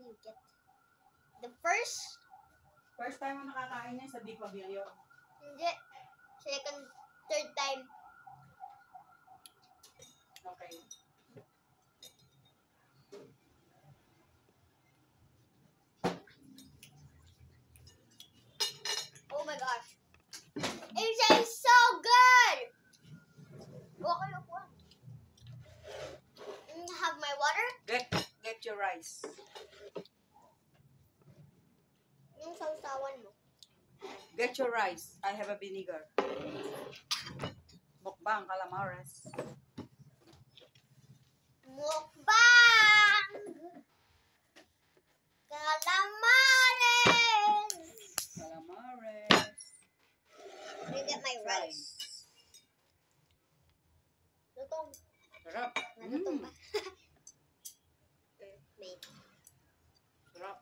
you get? The first? First time mo nakakain niya sa Di Pavilion. Hindi. Second, third time. Okay. Oh my gosh. It tastes so good! Okay, look what? Have my water? Get your rice. Yung sausawan mo. Get your rice. I have a vinegar. Mukbang calamares. Mukbang! Calamares! Calamares. Let me get my rice. Lutong. Sarap. Nalutong ba? Wait. Sarap.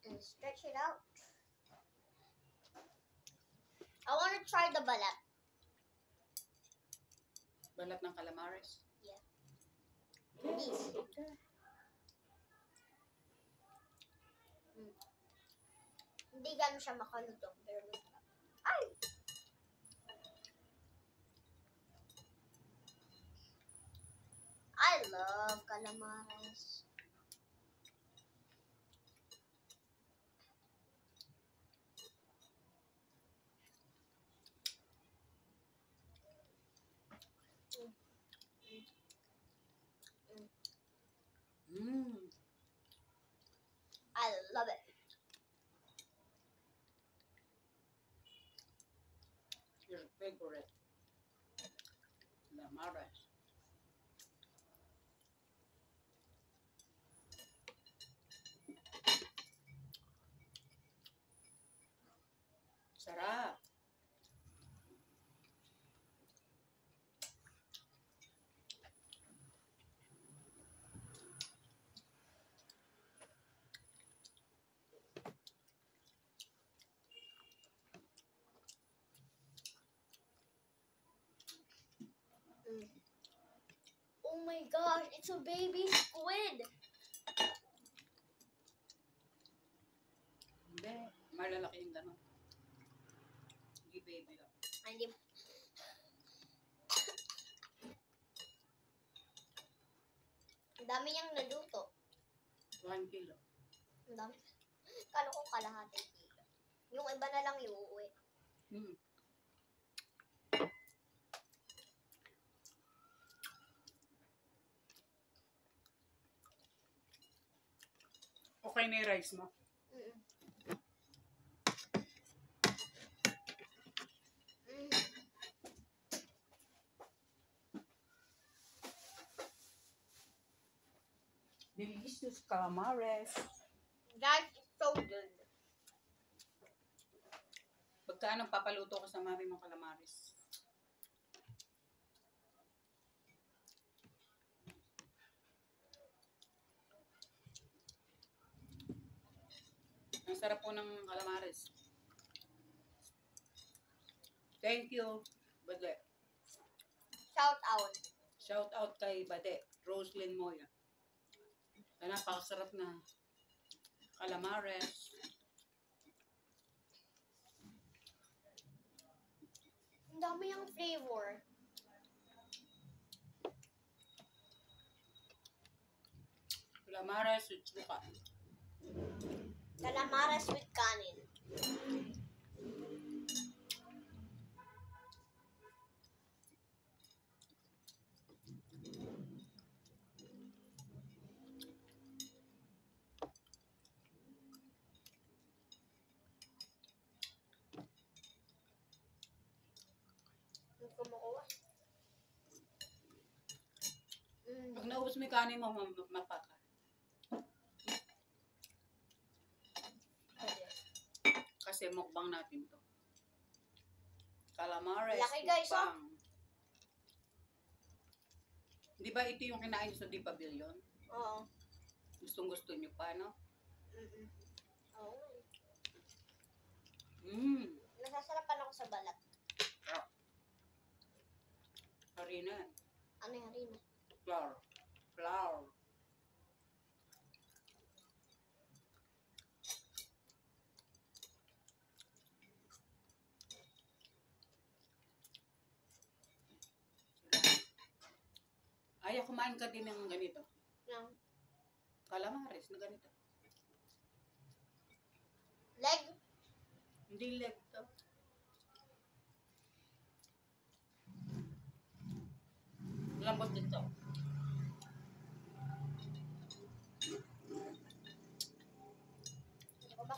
And stretch it out. I want to try the balat. Balat ng calamares. Yeah. This. Hindi gano'n siya makalutong, pero masarap. Ay! I love calamares. I love it. Your favorite. Calamares. Sarap. Oh my gosh, it's a baby squid. Hindi. Malalaki yung gano'n. Hindi baby lang. Hindi. Ang dami niyang naluto. 1 kilo. Ang dami. Kala ko kalahati kilo. Yung iba na lang iuwi. Okay na yung rice mo. Delicious calamares. That is so good. Pagkaanong papaluto ko sa mami mong calamares? Ang sarap po ng calamares. Thank you, Bade. Shout out. Shout out kay Bade, Roslyn Moya. Napakasarap na calamares. Ang dami yung flavor. Calamares with suka. Calamares with kanin. Kumukuha. Pag naubos mo yung kanin mo, mapaka. Kasi mukbang natin to. Calamares, Laki guys, mukbang. Di ba ito yung kinain sa Di Pavilion? Oo. Gustong-gusto nyo pa, no? Oo. Nasasarapan ako sa balat. Harina. Ano yung harina? Flour. Flour. Ay, kumain ka din ng ganito. Yung Calamares na ganito. leg. Hindi leg to. Lambot dito. Ano ba?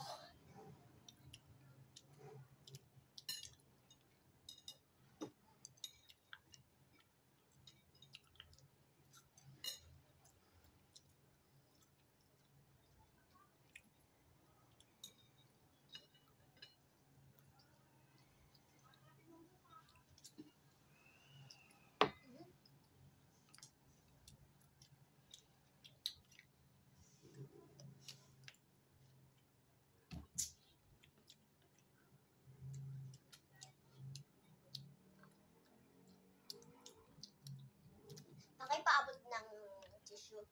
Pakipaabot ng tissue.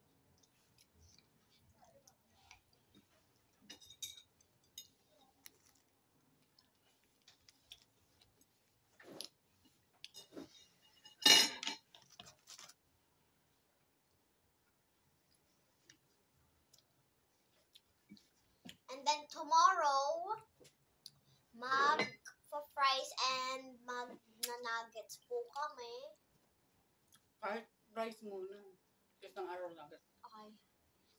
And then tomorrow, mag-fries and mag-nuggets po kami. Kahit rice muna. Isang araw lang. Okay.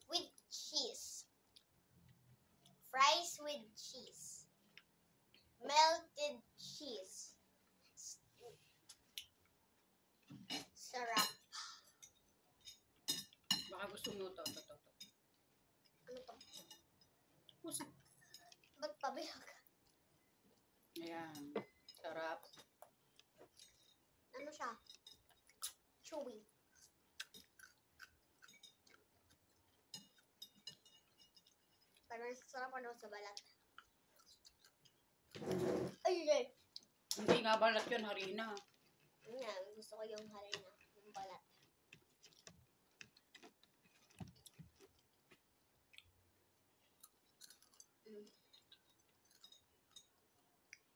With cheese. Fries with cheese. Melted cheese. Sarap. Baka gusto mo to. Ano to? Pusit. Ba't pabihag? Ayan. Sarap. Ano siya? Chewy. Parang sarap ano sa balat. Ay! Hindi nga balat yun, harina. Yan, gusto ko yung harina. Yung balat.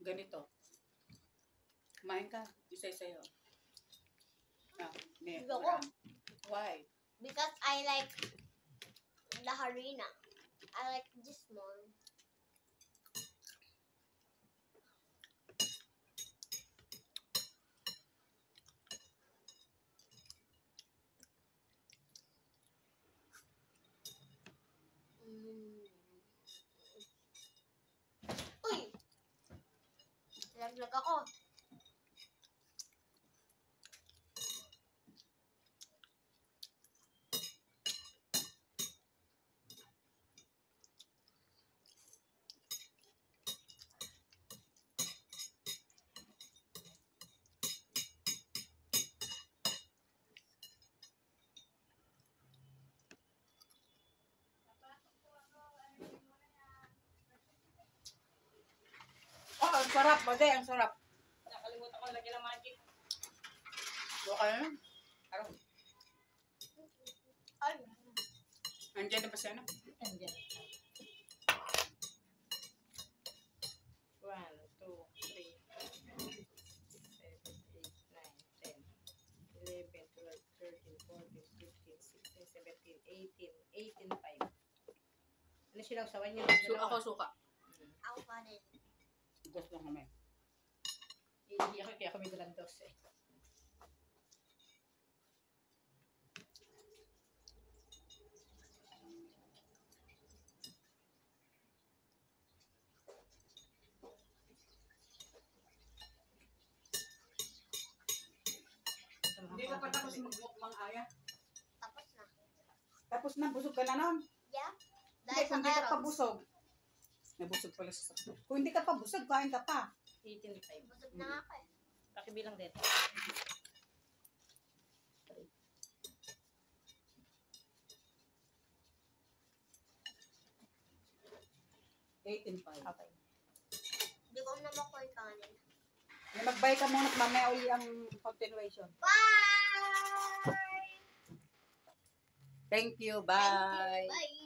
Ganito. Kumain ka. Isa-isa yun. Gusto ko. Why? Because I like the harina. I like this more. Uy! Laglag ako. Oh, ang sarap. Bagay, ang sarap. Nakalimutan ko lagyan ng magic. Okay. Araw. Ay! Andiyan na ba siya na? Andiyan. 1, 2, 3, 7, 8, 9, 10, 11, 12, 13, 14, 15, 16, 17, 18, 5. Ano silang sawan niyo? Ako suka. Ako pa rin. Gusto lang kami. Hindi ako kaya kami dalang dos eh. Hindi ka pa tapos mag-mukbang aya. Tapos na. Tapos na, busog ka na nun. Yeah? Hindi, Dahil sa kung hindi ka pa carrots. busog. Nabusog pala sa sakto. Kung hindi ka pa busog, kain ka pa. 18.5. Busog na nga ako eh. Pakibilang din. 18.5. Okay. Hindi ko naman ko yung kanin. Mag-bye ka muna at mamaya uli ang continuation. Bye! Thank you. Thank you. Bye!